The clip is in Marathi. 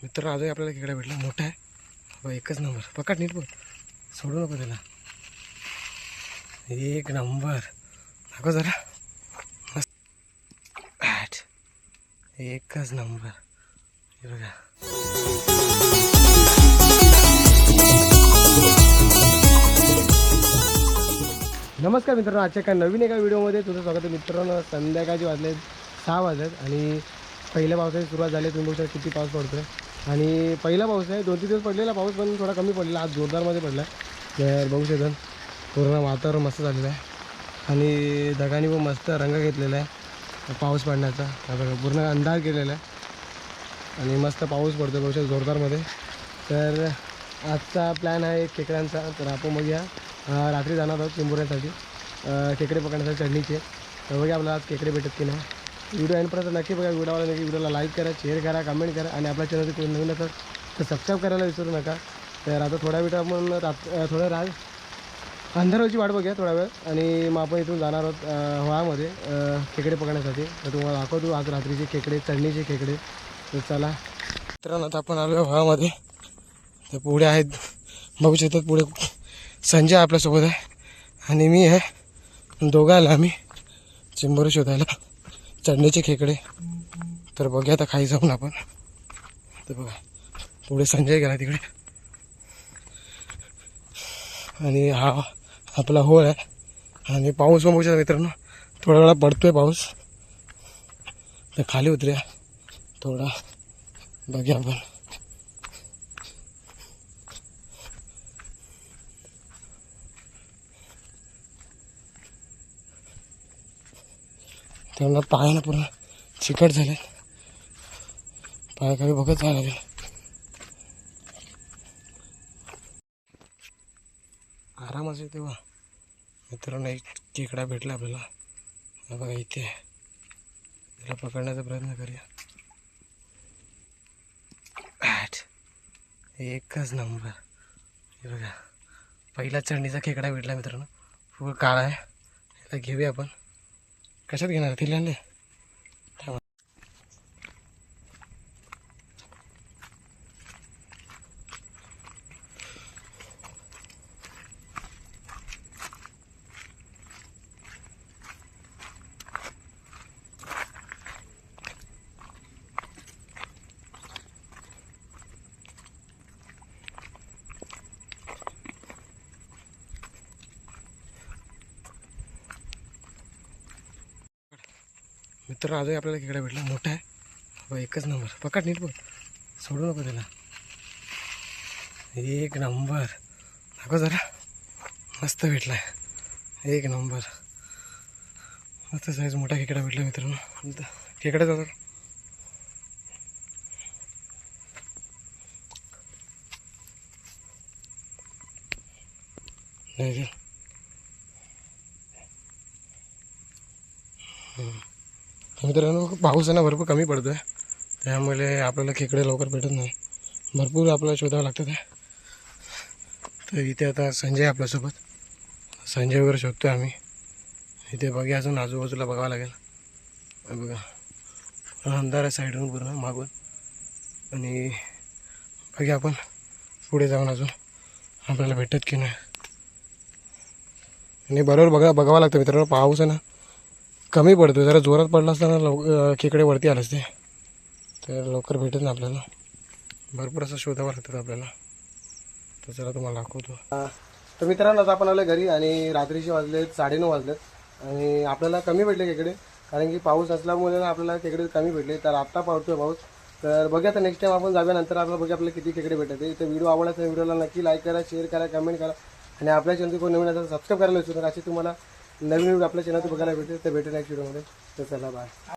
मित्र आजही आपल्याला खेकडा भेटला, मोठा आहे बघ, एकच नंबर. पकड नीट बघ, सोडू नको त्याला. एक नंबर दाखव जरा, मस्त. एकच नंबर. हे बघा, नमस्कार मित्रांनो, आजच्या एका नवीन एका व्हिडिओमध्ये तुझं स्वागत आहे. मित्रांनो, संध्याकाळचे वाजले 6 वाजत आणि पहिल्या पावसाची सुरुवात झाली. तुम्ही बघू शकता किती पाऊस पडतो आहे. आणि पहिला पाऊस आहे, 2-3 दिवस पडलेला पाऊस, पण थोडा कमी पडलेला. आज जोरदारमध्ये पडला. तर बघू शकता पूर्ण वातावरण मस्त झालेलं आहे आणि ढगांनी पण मस्त रंग घेतलेला आहे पाऊस पडण्याचा. बघा, पूर्ण अंधार केलेला आहे आणि मस्त पाऊस पडतो बघू शकता जोरदारमध्ये. तर आजचा प्लॅन आहे खेकड्यांचा. तर आपण बघूया, रात्री जाणार आहोत चिंबोऱ्यासाठी खेकडे पकडण्यासाठी चढणीचे. तर बघा आपल्याला आज खेकडे भेटत की नाही. व्हिडिओ एंडपर्यंत नक्की बघा. व्हिडिओला लाईक करा, शेअर करा, कमेंट करा आणि आपल्या चॅनलचे कोणी नवीन असेल तर सबस्क्राईब करायला विसरू नका. तर आता थोडा वेळ आपण थोडं अंधाराची वाट बघूया थोडा वेळ आणि मग आपण इथून जाणार आहोत व्हाळामध्ये खेकडे पकडण्यासाठी. तर तुम्हाला दाखवतो आज रात्रीचे खेकडे, चढणीचे खेकडे. तर चला मित्रांनो, आता आपण आलो व्हाळामध्ये. तर पुढे आहेत बघू शकतात, पुढे संजय आपल्यासोबत आहे आणि मी आहे. दोघं आला आम्ही चिंबोरी शोधायला चढणीचे खेकडे. तर बघूया आता खाली जाऊन आपण. तर बघा पुढे संजय गेला तिकडे आणि हा आपला होळ आहे आणि पाऊस पण बघू शकता मित्रांनो, थोडा वेळा पडतोय पाऊस. तर खाली उतरूया थोडा, बघूया आपण. त्यांना पायानं पूर्ण चिकट झाले, पायाखाली बघत जायला लागेल. आराम असेल तेव्हा मित्रांनो एक खेकडा भेटला आपल्याला. हा बघा इथे आहे, त्याला पकडण्याचा प्रयत्न करूया. एकच नंबर. हे बघा पहिला चढणीचा खेकडा भेटला मित्रांनो, फुल काळा आहे. याला घेऊया आपण. कशात घेणार तिला आणले. मित्र आजही आपल्याला खेकडा भेटला, मोठा आहे बघ, एकच नंबर. पकड नीट बघ, सोडू नको त्याला. एक नंबर दाखव जरा, मस्त भेटला आहे. एक नंबर मस्त साईज मोठा खेकडा भेटला मित्रांनो. खेकडा जातात नाही. मित्रांनो पाऊस आहे ना भरपूर कमी पडतो आहे, त्यामुळे आपल्याला खेकडे लवकर भेटत नाही. भरपूर आपल्याला शोधावं लागतं ते. तर इथे आता संजय आपल्यासोबत, संजय वगैरे शोधतो आम्ही इथे. बघा अजून आजूबाजूला बघावं लागेल. बघा अंधार आहे साईडून पूर्ण मागून आणि बघा आपण पुढे जाऊन अजून आपल्याला भेटत की नाही. आणि बरोबर बघावं लागतं मित्रांनो. पाऊस आहे ना कमी पडतो, जरा जोरात पडला असताना खेकडे वरती आले असते, तर लवकर भेटत नाही आपल्याला. भरपूर असं शोधावं लागतं आपल्याला. तर चला तुम्हाला दाखवतो. तर मित्रांनो आता आपण आलो घरी आणि रात्रीचे वाजलेत 9:30 वाजलेत आणि आपल्याला कमी भेटले खेकडे, कारण की पाऊस असल्यामुळे आपल्याला खेकडे कमी भेटले. तर आत्ता पडतोय पाऊस. तर बघूया, तर नेक्स्ट टाइम आपण जाऊया नंतर आपल्याला बघूया आपल्याला किती खेकडे भेटते. तर व्हिडिओ आवडला तर व्हिडिओला नक्की लाईक करा, शेअर करा, कमेंट करा आणि आपल्या चॅनल कोण नवीन असेल सबस्क्राईब करायला विसरू नका. असे तुम्हाला नवीन व्हिडिओ आपल्या चॅनलवर बघायला भेटेल. तर भेटेल नेक्स्ट व्हिडिओमध्ये. तर चला बाय.